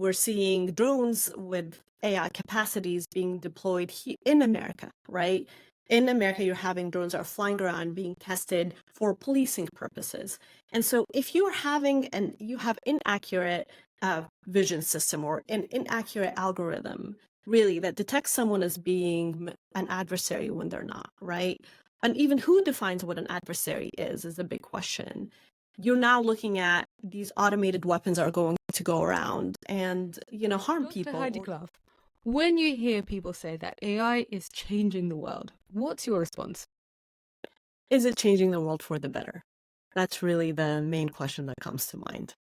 We're seeing drones with AI capacities being deployed in America, right? In America, you're having drones that are flying around being tested for policing purposes. And so if you're having and you have inaccurate vision system or an inaccurate algorithm, really, that detects someone as being an adversary when they're not, right? And even who defines what an adversary is a big question. You're now looking at these automated weapons are going to go around and, harm Dr. people. Heidy Khlaaf, when you hear people say that AI is changing the world, what's your response? Is it changing the world for the better? That's really the main question that comes to mind.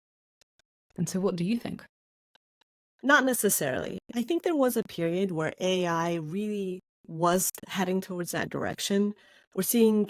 And so what do you think? Not necessarily. I think there was a period where AI really was heading towards that direction. We're seeing,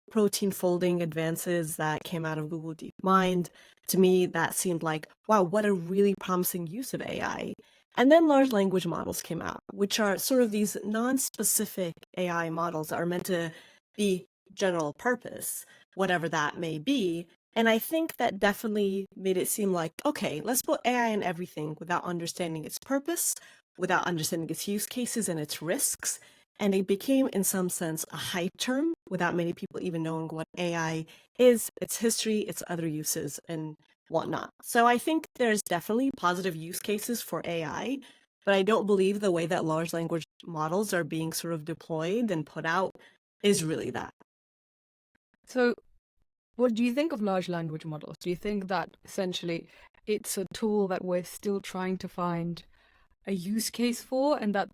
protein folding advances that came out of Google DeepMind. To me, that seemed like, wow, what a really promising use of AI. And then large language models came out, which are sort of these non-specific AI models that are meant to be general purpose, whatever that may be. And I think that definitely made it seem like, okay, let's put AI in everything without understanding its purpose, without understanding its use cases and its risks. And it became, in some sense, a hype term without many people even knowing what AI is, its history, its other uses, and whatnot. So I think there's definitely positive use cases for AI, but I don't believe the way that large language models are being sort of deployed and put out is really that. So what do you think of large language models? Do you think that essentially it's a tool that we're still trying to find a use case for, and that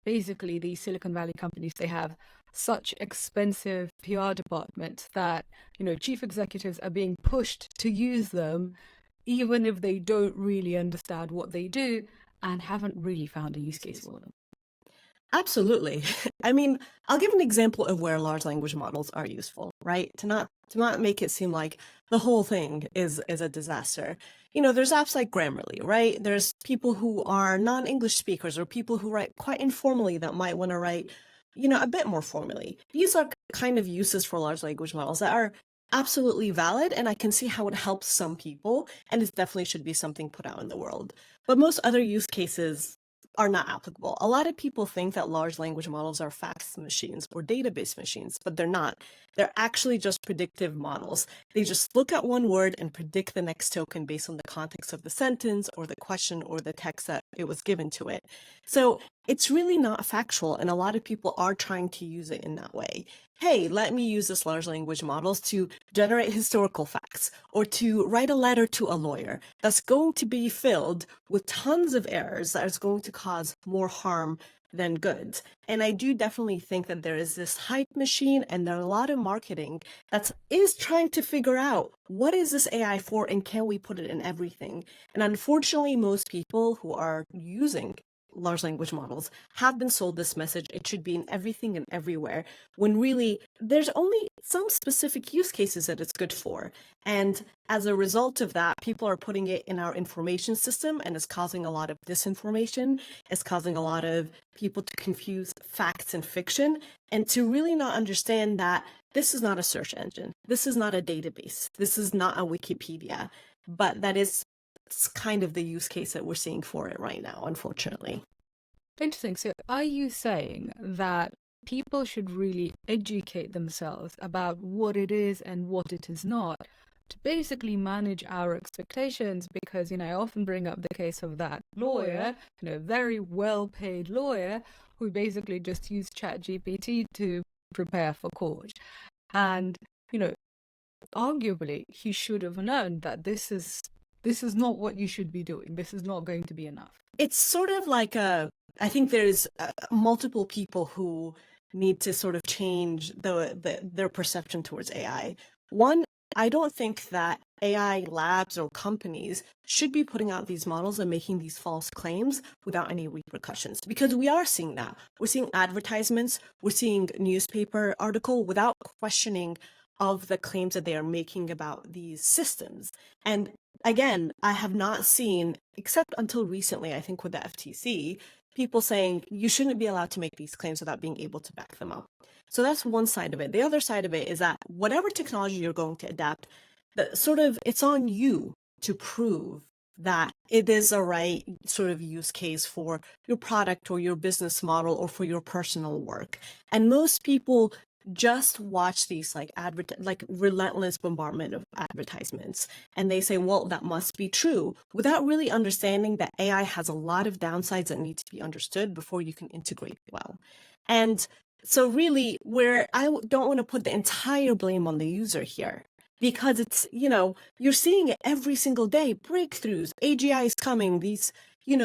basically these Silicon Valley companies, they have such expensive PR departments that, chief executives are being pushed to use them even if they don't really understand what they do and haven't really found a use case for them? Absolutely. I mean, I'll give an example of where large language models are useful, right? To not make it seem like the whole thing is a disaster. There's apps like Grammarly, right? There's people who are non-English speakers or people who write quite informally that might want to write, a bit more formally. These are kind of uses for large language models that are absolutely valid, and I can see how it helps some people, and it definitely should be something put out in the world. But most other use cases are not applicable. A lot of people think that large language models are fax machines or database machines, but they're not. They're actually just predictive models. They just look at one word and predict the next token based on the context of the sentence or the question or the text that it was given to it. So it's really not factual, and a lot of people are trying to use it in that way. Hey, let me use this large language models to generate historical facts or to write a letter to a lawyer that's going to be filled with tons of errors that is going to cause more harm than good. And I do definitely think that there is this hype machine and there are a lot of marketing that is trying to figure out what is this AI for and can we put it in everything? And unfortunately, most people who are using large language models have been sold this message it should be in everything and everywhere, when really there's only some specific use cases that it's good for. And as a result of that, people are putting it in our information system and it's causing a lot of disinformation. It's causing a lot of people to confuse facts and fiction and to really not understand that this is not a search engine. This is not a database. This is not a Wikipedia, but that is kind of the use case that we're seeing for it right now, unfortunately. Interesting. So are you saying that people should really educate themselves about what it is and what it is not to basically manage our expectations? Because, I often bring up the case of that lawyer, very well paid lawyer who basically just used ChatGPT to prepare for court. And, arguably he should have known that this is not what you should be doing. This is not going to be enough. It's sort of like I think there's multiple people who need to sort of change their perception towards AI. One, I don't think that AI labs or companies should be putting out these models and making these false claims without any repercussions, because we are seeing that. We're seeing advertisements, we're seeing newspaper article without questioning of the claims that they are making about these systems. And again, I have not seen, except until recently, I think with the FTC, people saying you shouldn't be allowed to make these claims without being able to back them up. So that's one side of it. The other side of it is that whatever technology you're going to adapt, it's on you to prove that it is a right sort of use case for your product or your business model or for your personal work. And most people just watch these like relentless bombardment of advertisements, and they say, well, that must be true, without really understanding that AI has a lot of downsides that need to be understood before you can integrate well. And so really, where don't want to put the entire blame on the user here, because it's, you're seeing it every single day. Breakthroughs, AGI is coming, these,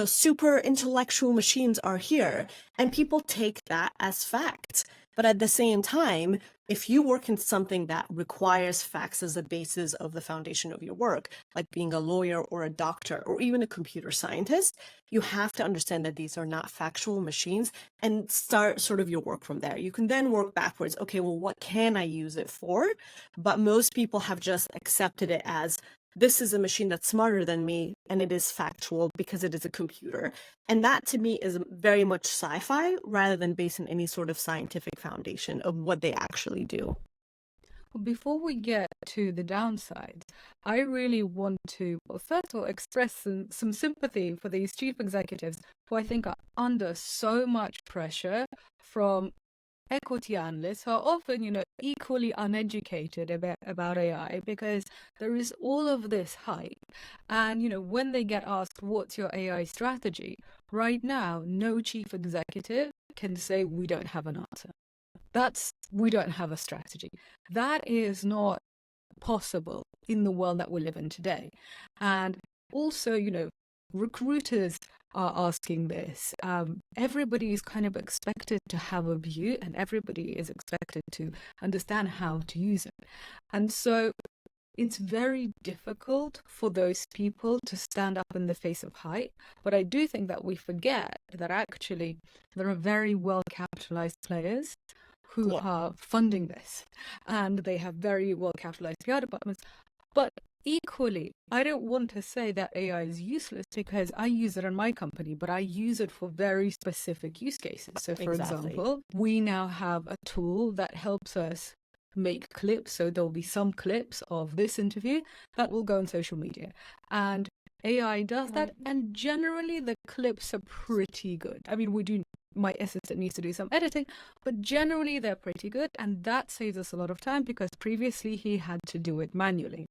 super intellectual machines are here, and people take that as fact. But at the same time, if you work in something that requires facts as a basis of the foundation of your work, like being a lawyer or a doctor or even a computer scientist, you have to understand that these are not factual machines and start sort of your work from there. You can then work backwards. Okay, well, what can I use it for? But most people have just accepted it as, this is a machine that's smarter than me, and it is factual because it is a computer. And that to me is very much sci-fi rather than based on any sort of scientific foundation of what they actually do. Well, before we get to the downsides, I really want to, well, first of all, express some sympathy for these chief executives who I think are under so much pressure from equity analysts who are often, equally uneducated about AI, because there is all of this hype. And, when they get asked, what's your AI strategy? Right now, no chief executive can say, we don't have an answer. We don't have a strategy. That is not possible in the world that we live in today. And also, recruiters are asking this. Everybody is kind of expected to have a view, and everybody is expected to understand how to use it. And so it's very difficult for those people to stand up in the face of hype. But I do think that we forget that actually there are very well capitalized players who are funding this, and they have very well capitalized PR departments. But equally, I don't want to say that AI is useless, because I use it in my company, but I use it for very specific use cases. So for example, we now have a tool that helps us make clips. So there'll be some clips of this interview that will go on social media, and AI does that. And generally the clips are pretty good. I mean, my assistant needs to do some editing, but generally they're pretty good. And that saves us a lot of time, because previously he had to do it manually.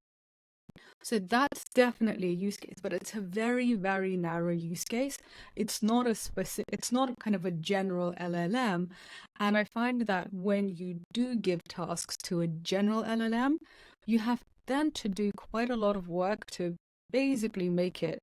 So that's definitely a use case, but it's a very, very narrow use case. It's not it's not kind of a general LLM. And I find that when you do give tasks to a general LLM, you have then to do quite a lot of work to basically make it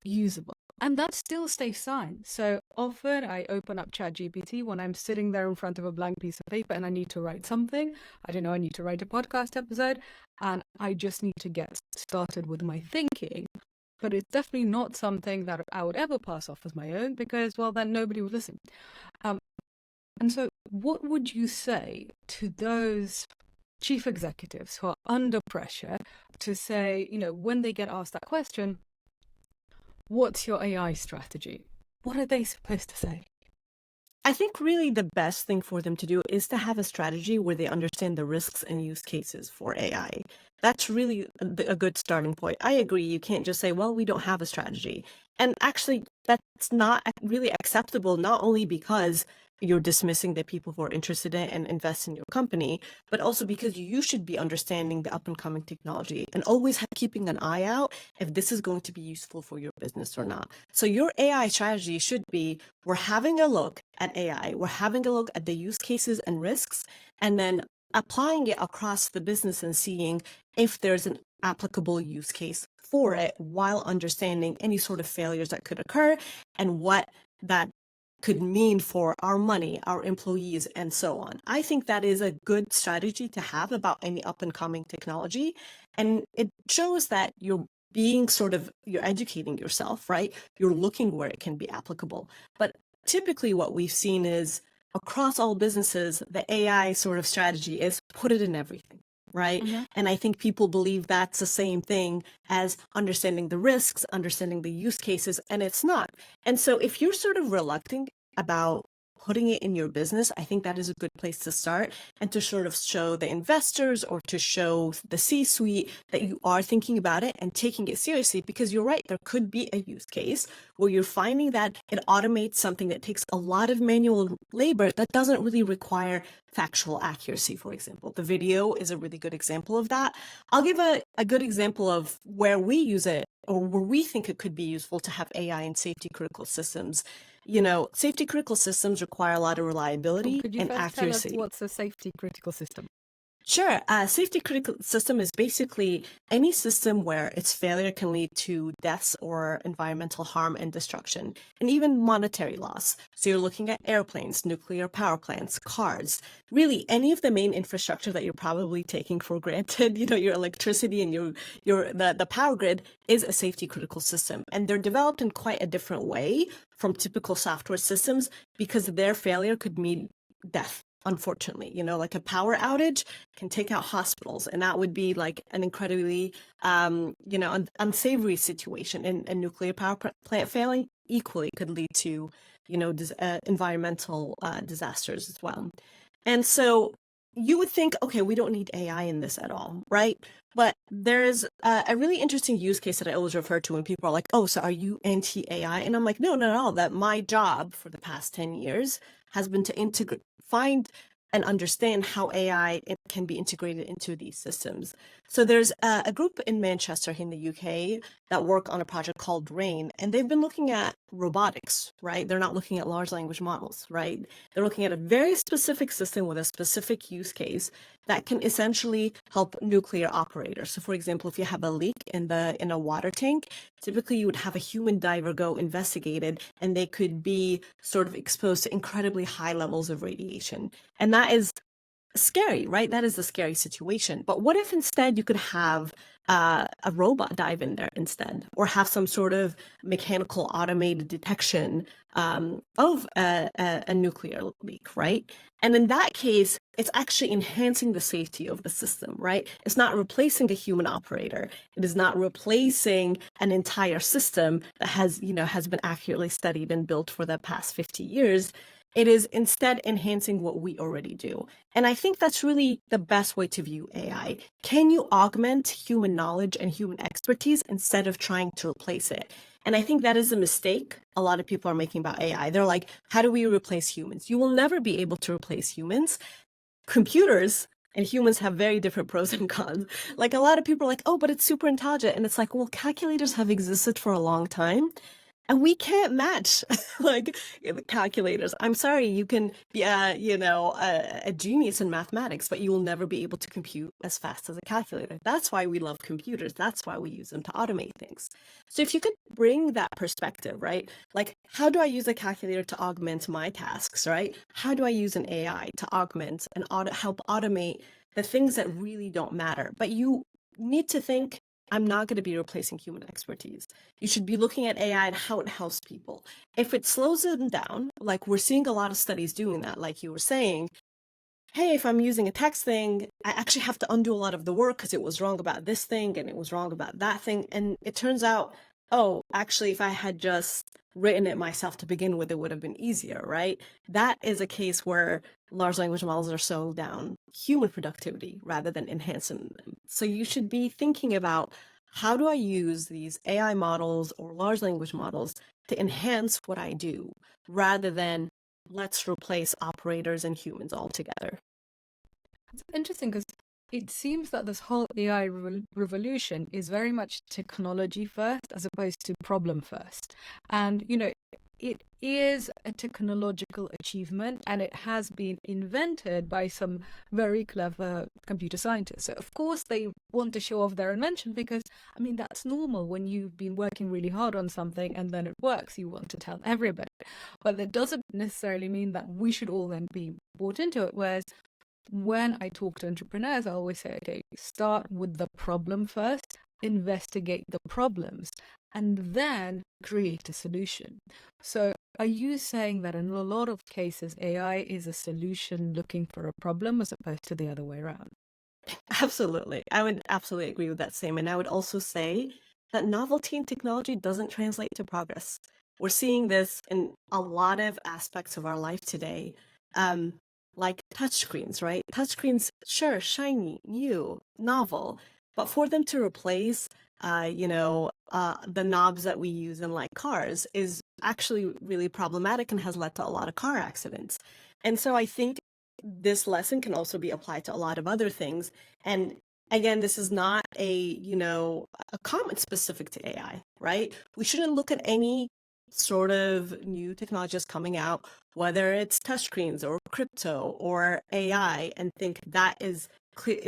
usable. And that still stays signed. So often I open up ChatGPT when I'm sitting there in front of a blank piece of paper and I need to write something. I don't know, I need to write a podcast episode, and I just need to get started with my thinking. But it's definitely not something that I would ever pass off as my own, because, well, then nobody would listen. And so what would you say to those chief executives who are under pressure to say, when they get asked that question, what's your AI strategy? What are they supposed to say? I think really the best thing for them to do is to have a strategy where they understand the risks and use cases for AI. That's really a good starting point. I agree. You can't just say, well, we don't have a strategy. And actually, that's not really acceptable, not only because you're dismissing the people who are interested in and invest in your company, but also because you should be understanding the up and coming technology and always keeping an eye out if this is going to be useful for your business or not. So your AI strategy should be, we're having a look at AI, we're having a look at the use cases and risks, and then applying it across the business and seeing if there's an applicable use case for it, while understanding any sort of failures that could occur and what that could mean for our money, our employees, and so on. I think that is a good strategy to have about any up and coming technology. And it shows that you're educating yourself, right? You're looking where it can be applicable. But typically what we've seen is across all businesses, the AI sort of strategy is put it in everything. Right. Mm-hmm. And I think people believe that's the same thing as understanding the risks, understanding the use cases, and it's not. And so if you're sort of reluctant about putting it in your business, I think that is a good place to start, and to sort of show the investors or to show the C-suite that you are thinking about it and taking it seriously. Because you're right, there could be a use case where you're finding that it automates something that takes a lot of manual labor that doesn't really require factual accuracy, for example. The video is a really good example of that. I'll give a good example of where we use it, or where we think it could be useful to have AI in safety critical systems. You know, safety critical systems require a lot of Well, reliability could you and first tell us accuracy. what's a safety critical system? Sure. Safety critical system is basically any system where its failure can lead to deaths or environmental harm and destruction, and even monetary loss. So you're looking at airplanes, nuclear power plants, cars, really any of the main infrastructure that you're probably taking for granted. You know, your electricity and the power grid is a safety critical system, and they're developed in quite a different way from typical software systems because their failure could mean death. Unfortunately, you know, like a power outage can take out hospitals, and that would be like an incredibly, unsavory situation. And a nuclear power plant failing equally could lead to, environmental disasters as well. And so you would think, okay, we don't need AI in this at all, right? But there's a really interesting use case that I always refer to when people are like, oh, so are you anti-AI? And I'm like, no, not at all. That my job for the past 10 years has been to find and understand how AI can be integrated into these systems. So there's a group in Manchester in the UK that work on a project called RAIN, and they've been looking at robotics, right? They're not looking at large language models, right? They're looking at a very specific system with a specific use case that can essentially help nuclear operators. So for example, if you have a leak in a water tank, typically you would have a human diver go investigate it, and they could be sort of exposed to incredibly high levels of radiation. And that is scary, right? That is a scary situation. But what if instead you could have a robot dive in there instead, or have some sort of mechanical automated detection of a nuclear leak, right? And in that case, it's actually enhancing the safety of the system, right? It's not replacing a human operator. It is not replacing an entire system that has been accurately studied and built for the past 50 years. It is instead enhancing what we already do. And I think that's really the best way to view AI. Can you augment human knowledge and human expertise instead of trying to replace it? And I think that is a mistake a lot of people are making about AI. They're like, how do we replace humans? You will never be able to replace humans. Computers and humans have very different pros and cons. Like a lot of people are like, oh, but it's super intelligent. And it's like, well, calculators have existed for a long time. And we can't match like calculators. I'm sorry, you can be a genius in mathematics, but you will never be able to compute as fast as a calculator. That's why we love computers. That's why we use them to automate things. So if you could bring that perspective, right? Like, how do I use a calculator to augment my tasks, right? How do I use an AI to augment and help automate the things that really don't matter? But you need to think, I'm not going to be replacing human expertise. You should be looking at AI and how it helps people. If it slows them down, like we're seeing a lot of studies doing that, like you were saying, hey, if I'm using a text thing, I actually have to undo a lot of the work because it was wrong about this thing and it was wrong about that thing. And it turns out, oh, actually, if I had just written it myself to begin with, it would have been easier, right? That is a case where large language models are slowing down human productivity rather than enhancing them. So you should be thinking about, how do I use these AI models or large language models to enhance what I do rather than let's replace operators and humans altogether. It's interesting because it seems that this whole AI revolution is very much technology first as opposed to problem first. And, it is a technological achievement and it has been invented by some very clever computer scientists. So, of course, they want to show off their invention because, that's normal when you've been working really hard on something and then it works. You want to tell everybody. But that doesn't necessarily mean that we should all then be bought into it. Whereas when I talk to entrepreneurs, I always say, okay, start with the problem first, investigate the problems, and then create a solution. So are you saying that in a lot of cases, AI is a solution looking for a problem as opposed to the other way around? Absolutely. I would absolutely agree with that statement. I would also say that novelty in technology doesn't translate to progress. We're seeing this in a lot of aspects of our life today, um, like touchscreens, right? Touchscreens, sure, shiny, new, novel, but for them to replace, the knobs that we use in like cars is actually really problematic and has led to a lot of car accidents. And so I think this lesson can also be applied to a lot of other things. And again, this is not a comment specific to AI, right? We shouldn't look at any sort of new technologies coming out, whether it's touchscreens or crypto or AI, and think that is clear.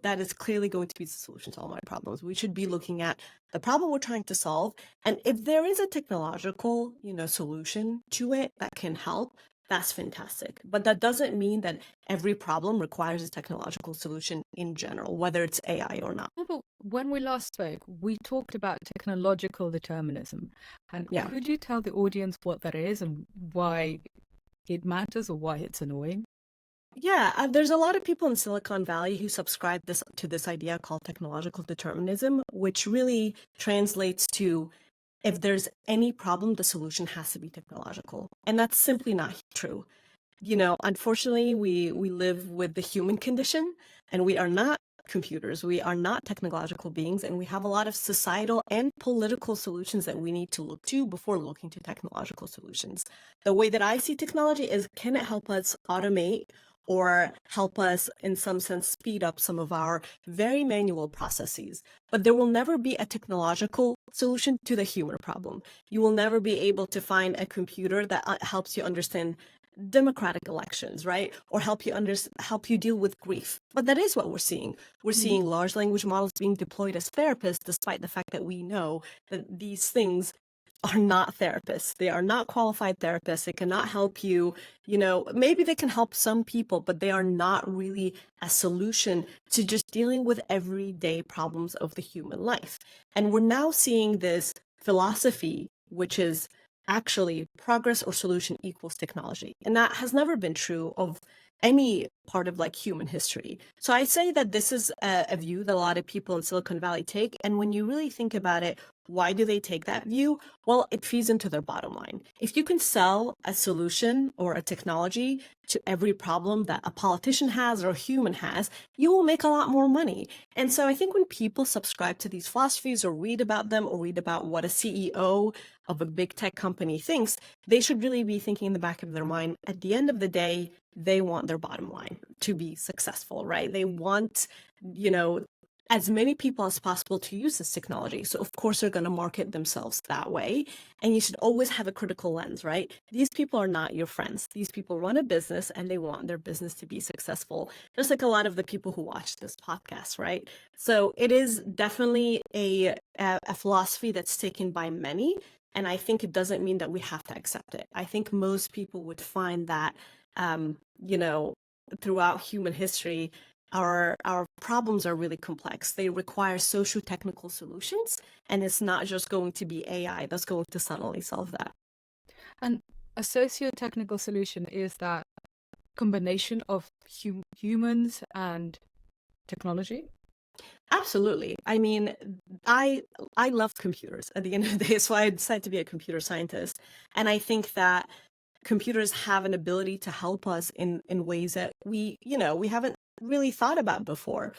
That is clearly going to be the solution to all my problems. We should be looking at the problem we're trying to solve, and if there is a technological, solution to it that can help, that's fantastic. But that doesn't mean that every problem requires a technological solution in general, whether it's AI or not. But when we last spoke, we talked about technological determinism. And Yeah. could you tell the audience what that is and why it matters or why it's annoying? Yeah, there's a lot of people in Silicon Valley who subscribe to this idea called technological determinism, which really translates to if there's any problem, the solution has to be technological. And that's simply not true. Unfortunately, we live with the human condition, and we are not computers. We are not technological beings, and we have a lot of societal and political solutions that we need to look to before looking to technological solutions. The way that I see technology is, can it help us automate or help us in some sense speed up some of our very manual processes? But there will never be a technological solution to the human problem. You will never be able to find a computer that helps you understand democratic elections, right? Or help you deal with grief. But that is what we're seeing. We're seeing large language models being deployed as therapists, despite the fact that we know that these things are not therapists. They are not qualified therapists. They cannot help you. Maybe they can help some people, but they are not really a solution to just dealing with everyday problems of the human life. And we're now seeing this philosophy, which is actually progress or solution equals technology. And that has never been true of any part of like human history. So I say that this is a view that a lot of people in Silicon Valley take. And when you really think about it, why do they take that view? Well, it feeds into their bottom line. If you can sell a solution or a technology to every problem that a politician has or a human has, you will make a lot more money. And so I think when people subscribe to these philosophies or read about them or read about what a CEO of a big tech company thinks, they should really be thinking in the back of their mind, at the end of the day, they want their bottom line to be successful, right? They want, as many people as possible to use this technology. So of course they're going to market themselves that way. And you should always have a critical lens, right? These people are not your friends. These people run a business and they want their business to be successful, just like a lot of the people who watch this podcast, right? So it is definitely a philosophy that's taken by many. And I think it doesn't mean that we have to accept it. I think most people would find that, um, you know, throughout human history, our problems are really complex. They require socio-technical solutions, and it's not just going to be AI that's going to suddenly solve that. And a socio-technical solution is that combination of humans and technology. Absolutely. I mean, I love computers at the end of the day, so I decided to be a computer scientist. And I think that computers have an ability to help us in ways that we haven't really thought about before.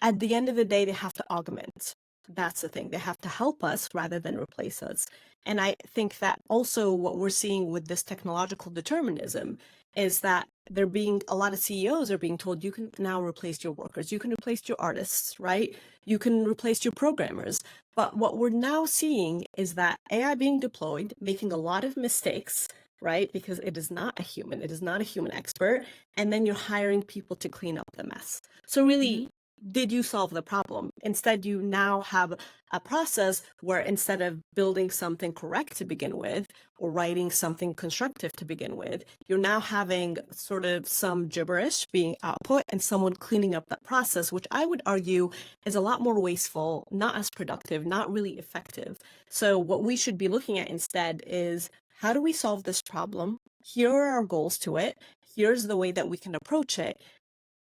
At the end of the day, they have to augment. That's the thing. They have to help us rather than replace us. And I think that also what we're seeing with this technological determinism is that a lot of CEOs are being told you can now replace your workers, you can replace your artists, right? You can replace your programmers. But what we're now seeing is that AI being deployed, making a lot of mistakes, right? Because it is not a human, it is not a human expert. And then you're hiring people to clean up the mess. So really, did you solve the problem? Instead, you now have a process where instead of building something correct to begin with, or writing something constructive to begin with, you're now having sort of some gibberish being output and someone cleaning up that process, which I would argue is a lot more wasteful, not as productive, not really effective. So what we should be looking at instead is, how do we solve this problem? Here are our goals to it. Here's the way that we can approach it.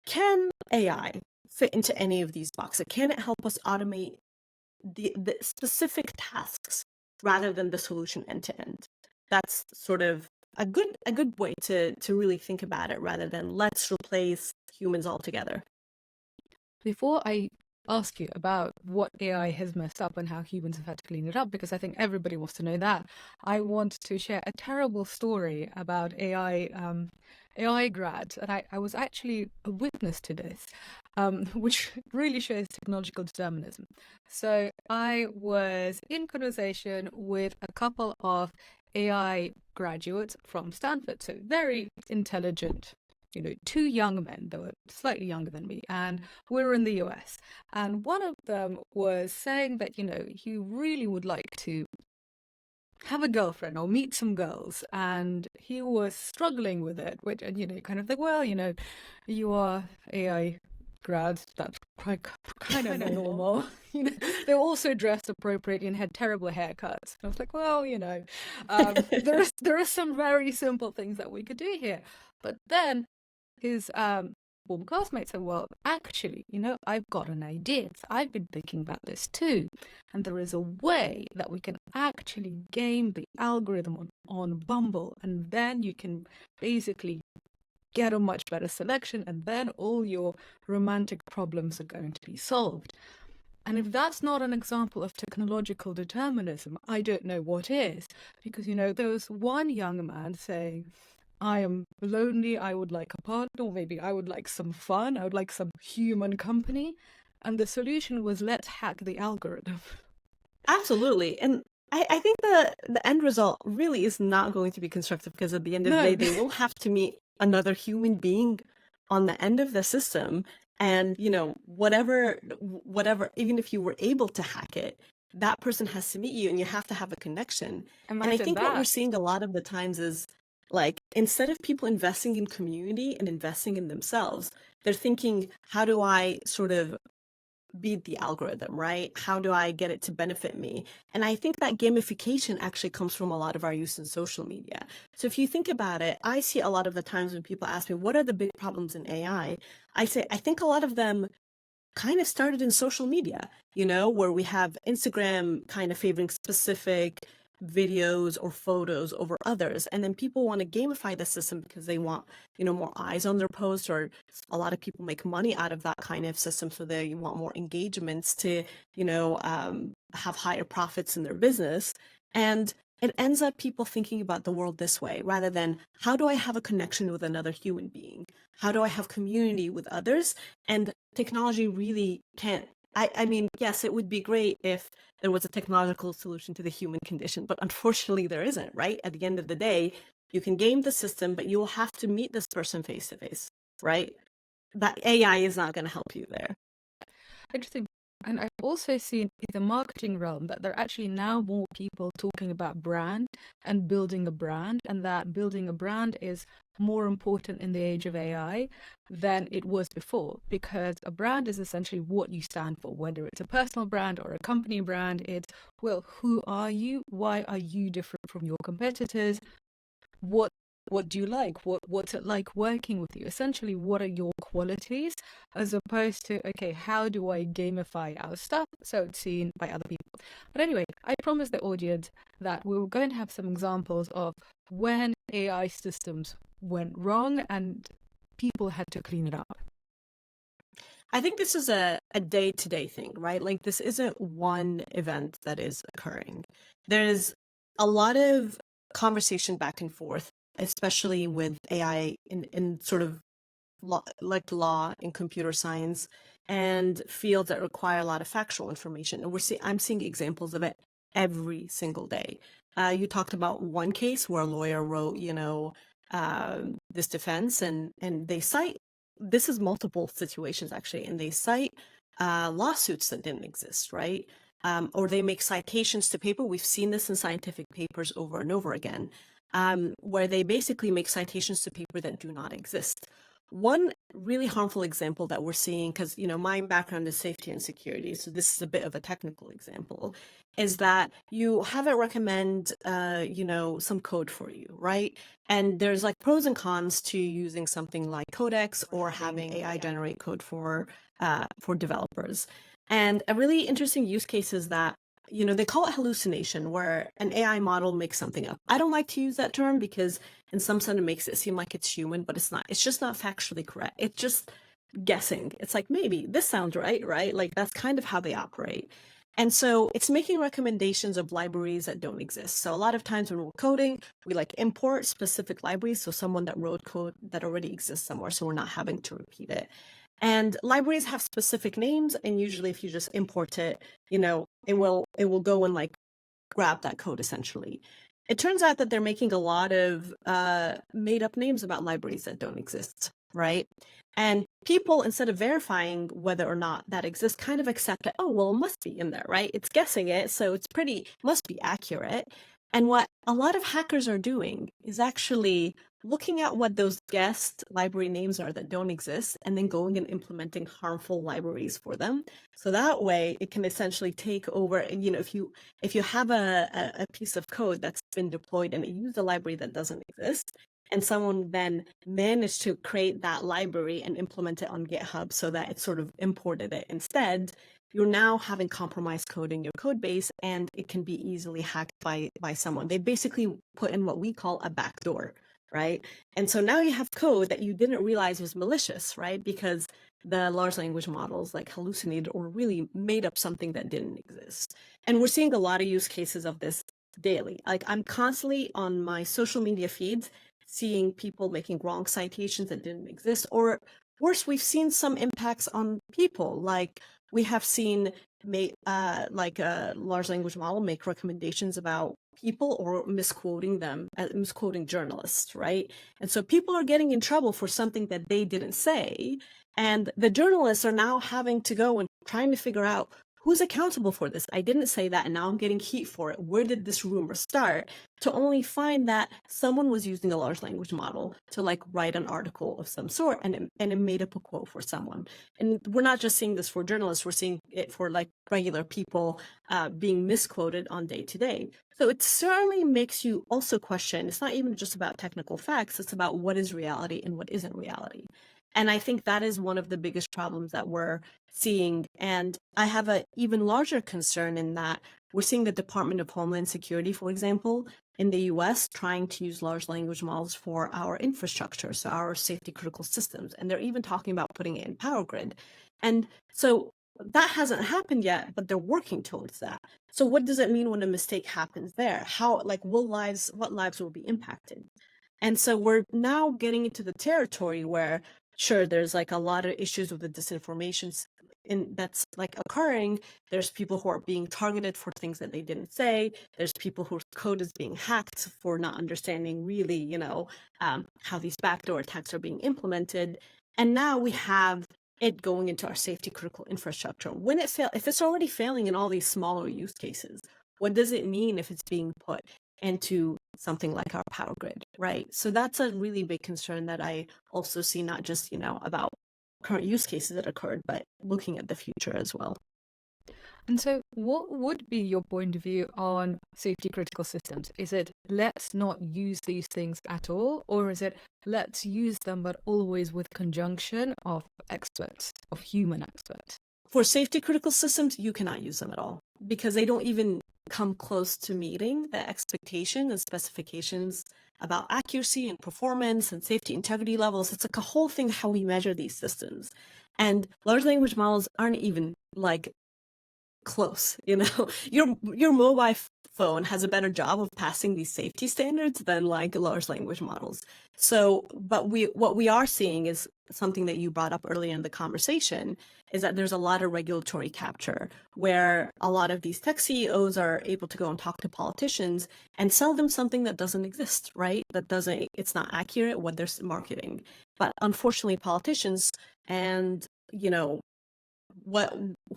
Can AI fit into any of these boxes? Can it help us automate the specific tasks rather than the solution end to end. That's sort of a good way to really think about it, rather than let's replace humans altogether. Before I ask you about what AI has messed up and how humans have had to clean it up, because I think everybody wants to know that, I want to share a terrible story about AI grads, and I was actually a witness to this, which really shows technological determinism. So I was in conversation with a couple of AI graduates from Stanford, so very intelligent, two young men. They were slightly younger than me, and we were in the US. And one of them was saying that, he really would like to have a girlfriend or meet some girls, and he was struggling with it, which, and, kind of like, well, you are AI grads, that's kind of normal. They were also dressed appropriately and had terrible haircuts. I was like, well, there are some very simple things that we could do here. But then his former classmate said, well, actually, I've got an idea. I've been thinking about this too. And there is a way that we can actually game the algorithm on Bumble, and then you can basically get a much better selection, and then all your romantic problems are going to be solved. And if that's not an example of technological determinism, I don't know what is. Because, there was one young man saying, I am lonely, I would like a partner, or maybe I would like some fun, I would like some human company. And the solution was, let's hack the algorithm. Absolutely. And I think the end result really is not going to be constructive, because at the end of the day, they will have to meet another human being on the end of the system. And, whatever, even if you were able to hack it, that person has to meet you, and you have to have a connection. And I think what we're seeing a lot of the times is, like, instead of people investing in community and investing in themselves, they're thinking, how do I sort of beat the algorithm, right? How do I get it to benefit me? And I think that gamification actually comes from a lot of our use in social media. So if you think about it, I see a lot of the times when people ask me, what are the big problems in AI? I say, I think a lot of them kind of started in social media, where we have Instagram kind of favoring specific videos or photos over others. And then people want to gamify the system because they want, more eyes on their post, or a lot of people make money out of that kind of system. So they want more engagements to, have higher profits in their business. And it ends up people thinking about the world this way, rather than, how do I have a connection with another human being? How do I have community with others? And technology really can't. I mean, yes, it would be great if there was a technological solution to the human condition, but unfortunately there isn't, right? At the end of the day, you can game the system, but you will have to meet this person face to face, right? That AI is not going to help you there. Interesting. And I've also seen in the marketing realm that there are actually now more people talking about brand and building a brand, and that building a brand is more important in the age of AI than it was before, because a brand is essentially what you stand for, whether it's a personal brand or a company brand. It's, well, who are you? Why are you different from your competitors? What do you like? What's it like working with you? Essentially, what are your qualities, as opposed to, okay, how do I gamify our stuff so it's seen by other people? But anyway, I promised the audience that we were going to have some examples of when AI systems went wrong and people had to clean it up. I think this is a day-to-day thing, right? Like, this isn't one event that is occurring. There's a lot of conversation back and forth, especially with AI in sort of law and computer science, and fields that require a lot of factual information. And I'm seeing examples of it every single day. You talked about one case where a lawyer wrote, this defense, and they cite, this is multiple situations actually, and they cite lawsuits that didn't exist, right? Or they make citations to paper. We've seen this in scientific papers over and over again, where they basically make citations to paper that do not exist. One really harmful example that we're seeing, because, my background is safety and security, so this is a bit of a technical example, is that you have it recommend, some code for you, right? And there's like pros and cons to using something like Codex or having AI generate code for developers. And a really interesting use case is that they call it hallucination, where an AI model makes something up. I don't like to use that term because in some sense it makes it seem like it's human, but it's not. It's just not factually correct. It's just guessing. It's like, maybe this sounds right, right? Like that's kind of how they operate. And so it's making recommendations of libraries that don't exist. So a lot of times when we're coding, we like import specific libraries. So someone that wrote code that already exists somewhere, so we're not having to repeat it. And libraries have specific names, and usually if you just import it, it will go and like grab that code essentially. It turns out that they're making a lot of made up names about libraries that don't exist, right? And people, instead of verifying whether or not that exists, kind of accept it. Oh, well, it must be in there, right? It's guessing it, so must be accurate. And what a lot of hackers are doing is actually looking at what those guessed library names are that don't exist, and then going and implementing harmful libraries for them. So that way it can essentially take over. And if you have a piece of code that's been deployed and it used a library that doesn't exist, and someone then managed to create that library and implement it on GitHub so that it sort of imported it instead, you're now having compromised code in your code base, and it can be easily hacked by someone. They basically put in what we call a backdoor, right? And so now you have code that you didn't realize was malicious, right? Because the large language models like hallucinated or really made up something that didn't exist. And we're seeing a lot of use cases of this daily. Like I'm constantly on my social media feeds seeing people making wrong citations that didn't exist, or worse, we've seen some impacts on people. Like we have seen like a large language model make recommendations about people or misquoting them, misquoting journalists, right? And so people are getting in trouble for something that they didn't say, and the journalists are now having to go and trying to figure out who's accountable for this. I didn't say that, and now I'm getting heat for it. Where did this rumor start? To only find that someone was using a large language model to like write an article of some sort, and it made up a quote for someone. And we're not just seeing this for journalists, we're seeing it for like regular people being misquoted on day to day. So it certainly makes you also question. It's not even just about technical facts, it's about what is reality and what isn't reality. And I think that is one of the biggest problems that we're seeing. And I have an even larger concern in that we're seeing the Department of Homeland Security, for example, in the US, trying to use large language models for our infrastructure, so our safety critical systems. And they're even talking about putting it in power grid. And so that hasn't happened yet, but they're working towards that. So what does it mean when a mistake happens there? What lives will be impacted? And so we're now getting into the territory where, sure, there's like a lot of issues with the disinformation that's like occurring. There's people who are being targeted for things that they didn't say. There's people whose code is being hacked for not understanding really, how these backdoor attacks are being implemented. And now we have it going into our safety critical infrastructure. If it's already failing in all these smaller use cases, what does it mean if it's being put into something like our power grid, right? So that's a really big concern that I also see, not just, about current use cases that occurred, but looking at the future as well. And so, what would be your point of view on safety critical systems? Is it let's not use these things at all, or is it let's use them but always with conjunction of experts, of human experts? For safety critical systems, you cannot use them at all because they don't even come close to meeting the expectation and specifications about accuracy and performance and safety integrity levels. It's like a whole thing how we measure these systems. And large language models aren't even like close. Your mobile phone has a better job of passing these safety standards than like large language models. So, but what we are seeing is something that you brought up earlier in the conversation, is that there's a lot of regulatory capture where a lot of these tech CEOs are able to go and talk to politicians and sell them something that doesn't exist, right? It's not accurate what they're marketing. But unfortunately, politicians and,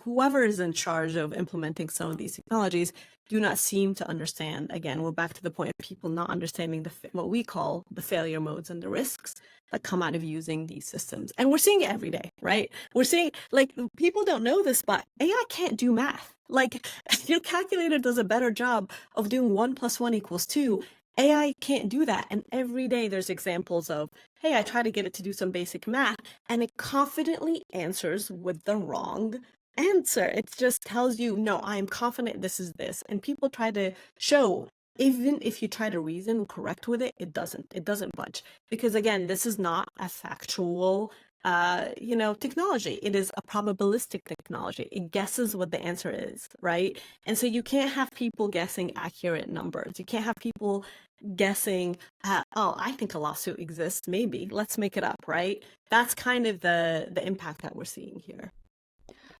whoever is in charge of implementing some of these technologies do not seem to understand. Again, we're back to the point of people not understanding what we call the failure modes and the risks that come out of using these systems. And we're seeing it every day, right? We're seeing, like, people don't know this, but AI can't do math. Like, your calculator does a better job of doing 1 + 1 = 2. AI can't do that. And every day there's examples of, hey, I try to get it to do some basic math, and it confidently answers with the wrong answer. It just tells you, no, I'm confident this is this. And people try to show, even if you try to reason correct with it, it doesn't budge. Because again, this is not a factual technology. It is a probabilistic technology. It guesses what the answer is, right? And so you can't have people guessing accurate numbers. You can't have people guessing, oh, I think a lawsuit exists. Maybe let's make it up, right? That's kind of the impact that we're seeing here.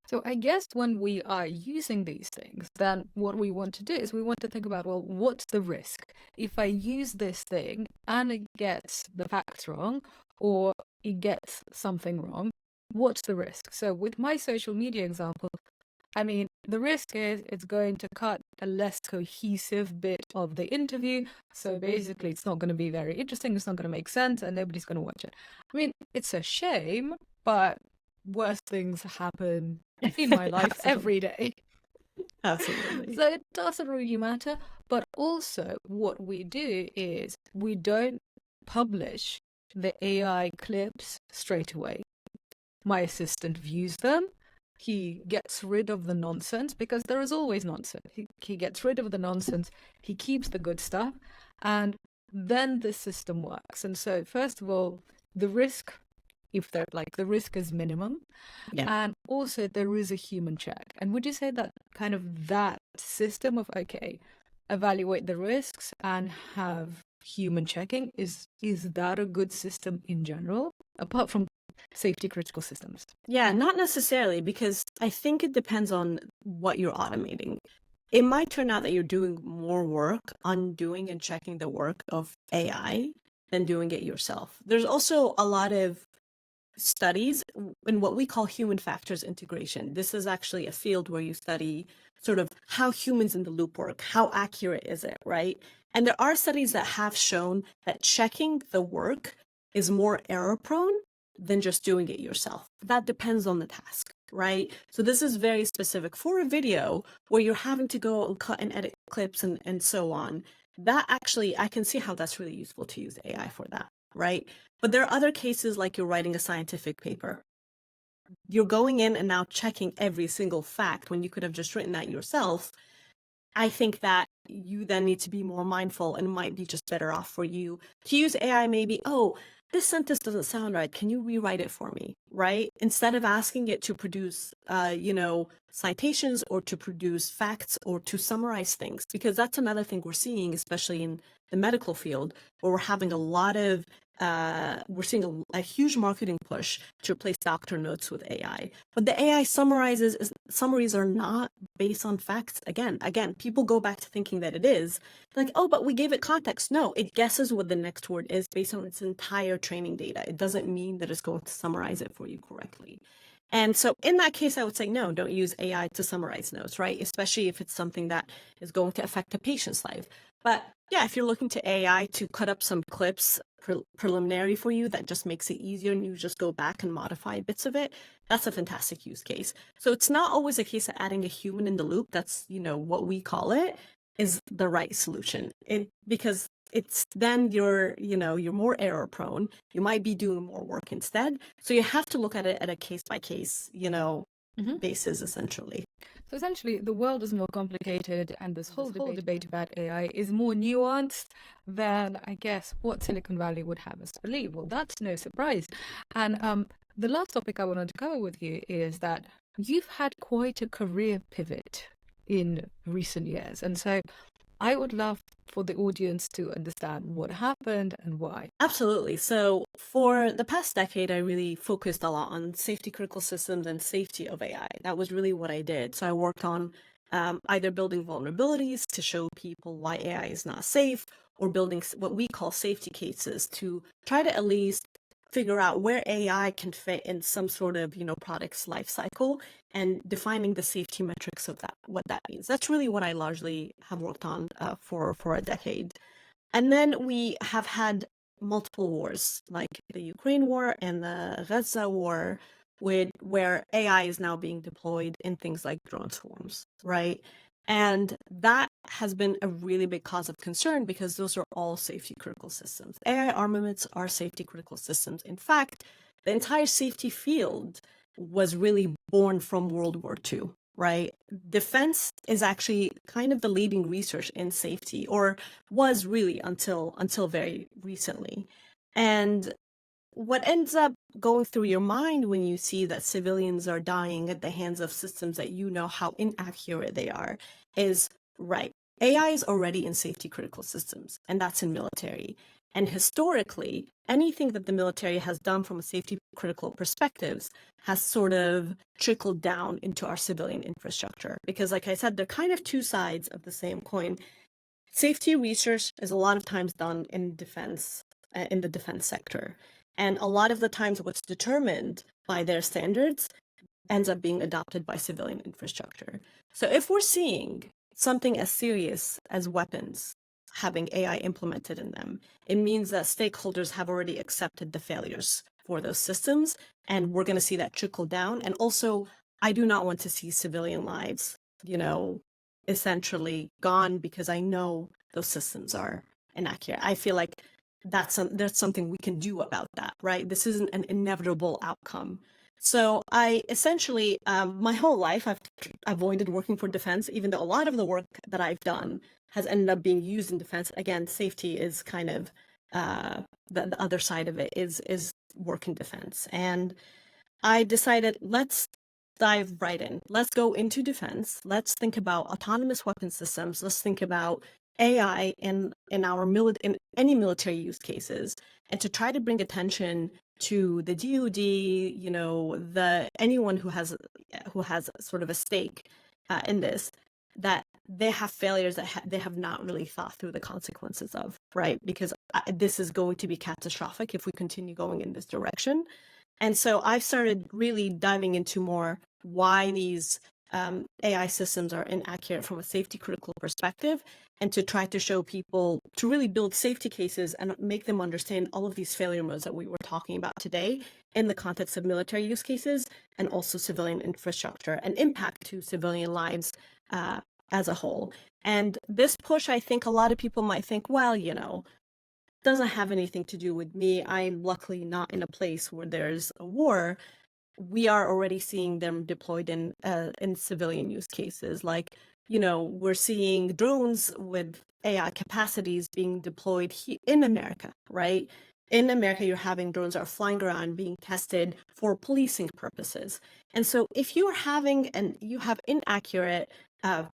So I guess when we are using these things, then what we want to do is we want to think about, well, what's the risk? If I use this thing and it gets the facts wrong, or it gets something wrong, what's the risk? So with my social media example, I mean, the risk is it's going to cut a less cohesive bit of the interview. So basically, it's not going to be very interesting. It's not going to make sense and nobody's going to watch it. I mean, it's a shame, but worse things happen in my life every day. Absolutely. So it doesn't really matter. But also, what we do is we don't publish the AI clips straight away. My assistant views them. He gets rid of the nonsense because there is always nonsense. He gets rid of the nonsense. He keeps the good stuff. And then the system works. And so, first of all, the risk, if they're like the risk is minimum. Yeah. And also there is a human check. And would you say that kind of that system of, okay, evaluate the risks and have human checking, is that a good system in general, apart from safety critical systems? Yeah, not necessarily, because I think it depends on what you're automating. It might turn out that you're doing more work undoing and checking the work of AI than doing it yourself. There's also a lot of studies in what we call human factors integration. This is actually a field where you study sort of how humans in the loop work, how accurate is it, right? And there are studies that have shown that checking the work is more error prone than just doing it yourself. That depends on the task, right? So this is very specific for a video where you're having to go and cut and edit clips and so on. That actually, I can see how that's really useful to use AI for that, right? But there are other cases like you're writing a scientific paper. You're going in and now checking every single fact when you could have just written that yourself. I think that you then need to be more mindful, and it might be just better off for you to use AI maybe, oh, this sentence doesn't sound right. Can you rewrite it for me, right? Instead of asking it to produce, citations or to produce facts or to summarize things, because that's another thing we're seeing, especially in the medical field, where we're having a lot of we're seeing a huge marketing push to replace doctor notes with AI. But the AI summaries are not based on facts. Again, people go back to thinking that it is. Like, oh, but we gave it context. No, it guesses what the next word is based on its entire training data. It doesn't mean that it's going to summarize it for you correctly. And so in that case, I would say, no, don't use AI to summarize notes, right? Especially if it's something that is going to affect a patient's life. But yeah, if you're looking to AI to cut up some clips preliminary for you, that just makes it easier and you just go back and modify bits of it, that's a fantastic use case. So it's not always a case of adding a human in the loop. That's, what we call it is the right solution. Because it's then you're more error prone. You might be doing more work instead. So you have to look at it at a case by case, basis essentially. So essentially, the world is more complicated, and this whole debate about AI is more nuanced than, I guess, what Silicon Valley would have us believe. Well, that's no surprise. And the last topic I wanted to cover with you is that you've had quite a career pivot in recent years. And so I would love for the audience to understand what happened and why. Absolutely. So for the past decade, I really focused a lot on safety critical systems and safety of AI. That was really what I did. So I worked on either building vulnerabilities to show people why AI is not safe, or building what we call safety cases to try to at least figure out where AI can fit in some sort of, product's life cycle, and defining the safety metrics of that, what that means. That's really what I largely have worked on for a decade. And then we have had multiple wars, like the Ukraine war and the Gaza war, where AI is now being deployed in things like drone swarms, right? And that has been a really big cause of concern because those are all safety critical systems. AI armaments are safety critical systems. In fact, the entire safety field was really born from World War II, right? Defense is actually kind of the leading research in safety, or was really until very recently. And what ends up going through your mind when you see that civilians are dying at the hands of systems that you know how inaccurate they are is, right, AI is already in safety critical systems, and that's in military. And historically, anything that the military has done from a safety critical perspectives has sort of trickled down into our civilian infrastructure. Because like I said, they're kind of two sides of the same coin. Safety research is a lot of times done in defense, in the defense sector. And a lot of the times what's determined by their standards ends up being adopted by civilian infrastructure. So if we're seeing something as serious as weapons having AI implemented in them, it means that stakeholders have already accepted the failures for those systems, and we're going to see that trickle down. And also, I do not want to see civilian lives, essentially gone because I know those systems are inaccurate. I feel like that's something we can do about that, right? This isn't an inevitable outcome. So I essentially, my whole life, I've avoided working for defense, even though a lot of the work that I've done has ended up being used in defense. Again, safety is kind of the other side of it is work in defense. And I decided, let's dive right in. Let's go into defense. Let's think about autonomous weapon systems. Let's think about AI in in any military use cases, and to try to bring attention to the DoD, the anyone who has sort of a stake in this, that they have failures that they have not really thought through the consequences of, right? Because this is going to be catastrophic if we continue going in this direction. And so I've started really diving into more why these AI systems are inaccurate from a safety critical perspective, and to try to show people, to really build safety cases and make them understand all of these failure modes that we were talking about today in the context of military use cases and also civilian infrastructure and impact to civilian lives as a whole. And this push, I think a lot of people might think, well, doesn't have anything to do with me. I'm luckily not in a place where there's a war. We are already seeing them deployed in civilian use cases. Like, we're seeing drones with AI capacities being deployed in America, right? In America, you're having drones that are flying around being tested for policing purposes. And so if you have inaccurate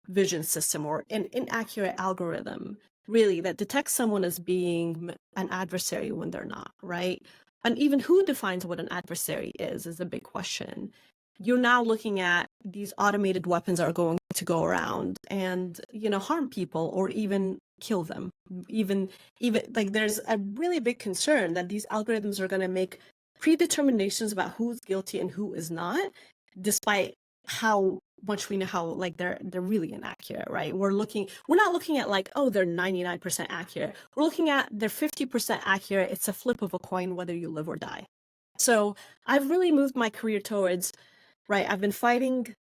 vision system or an inaccurate algorithm, really, that detects someone as being an adversary when they're not, right? And even who defines what an adversary is a big question. You're now looking at these automated weapons are going to go around and, harm people or even kill them. Even like there's a really big concern that these algorithms are going to make predeterminations about who's guilty and who is not, despite how much we know how like they're really inaccurate, right? We're not looking at like, oh, they're 99% accurate. We're looking at they're 50% accurate. It's a flip of a coin whether you live or die. So I've really moved my career towards, right, I've been fighting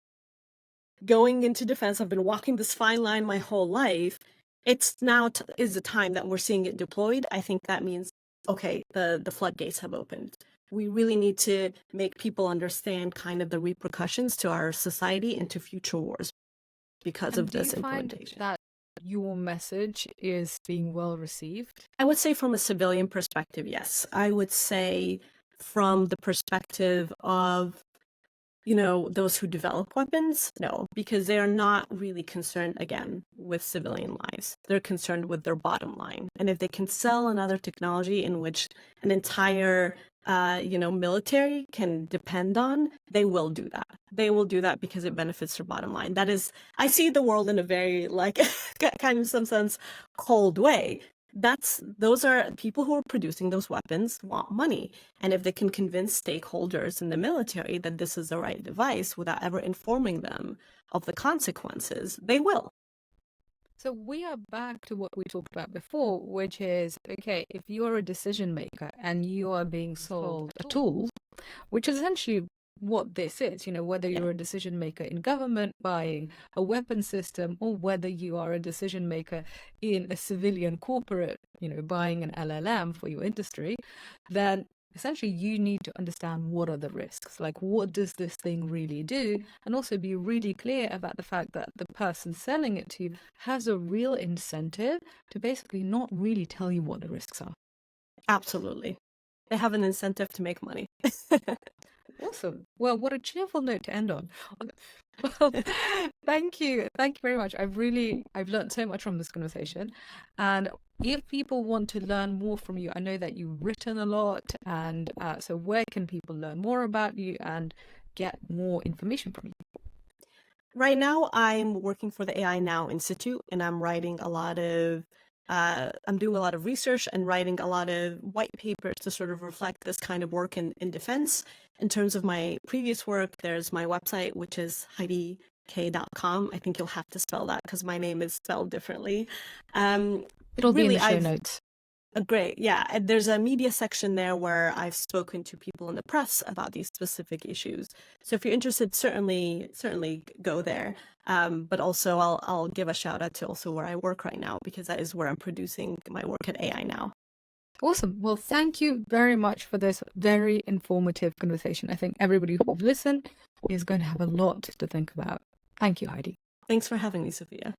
going into defense. I've been walking this fine line my whole life. It's now is the time that we're seeing it deployed. I think that means, okay, the floodgates have opened. We really need to make people understand kind of the repercussions to our society and to future wars because of this implementation. Do you find that your message is being well received? I would say from a civilian perspective, yes. I would say from the perspective of those who develop weapons, no, because they are not really concerned, again, with civilian lives. They're concerned with their bottom line. And if they can sell another technology in which an entire, military can depend on, they will do that. They will do that because it benefits their bottom line. That is, I see the world in a very, like, kind of some sense, cold way. Those are people who are producing those weapons want money. And if they can convince stakeholders in the military that this is the right device without ever informing them of the consequences, they will. So we are back to what we talked about before, which is, okay, if you're a decision maker and you are being sold a tool, which is essentially what this is, whether you're a decision maker in government buying a weapon system or whether you are a decision maker in a civilian corporate, buying an LLM for your industry, then essentially you need to understand what are the risks, like what does this thing really do, and also be really clear about the fact that the person selling it to you has a real incentive to basically not really tell you what the risks are. Absolutely. They have an incentive to make money. Awesome. Well, what a cheerful note to end on. Well, thank you. Thank you very much. I've learned so much from this conversation. And if people want to learn more from you, I know that you've written a lot. And so where can people learn more about you and get more information from you? Right now, I'm working for the AI Now Institute, and I'm writing a lot of, I'm doing a lot of research and writing a lot of white papers to sort of reflect this kind of work in defense. In terms of my previous work, there's my website, which is heidyk.com. I think you'll have to spell that because my name is spelled differently. It'll be in Really, the show notes. Great. Yeah. And there's a media section there where I've spoken to people in the press about these specific issues. So if you're interested, certainly go there. But also I'll give a shout out to also where I work right now, because that is where I'm producing my work at AI Now. Awesome. Well, thank you very much for this very informative conversation. I think everybody who listened is going to have a lot to think about. Thank you, Heidi. Thanks for having me, Sophia.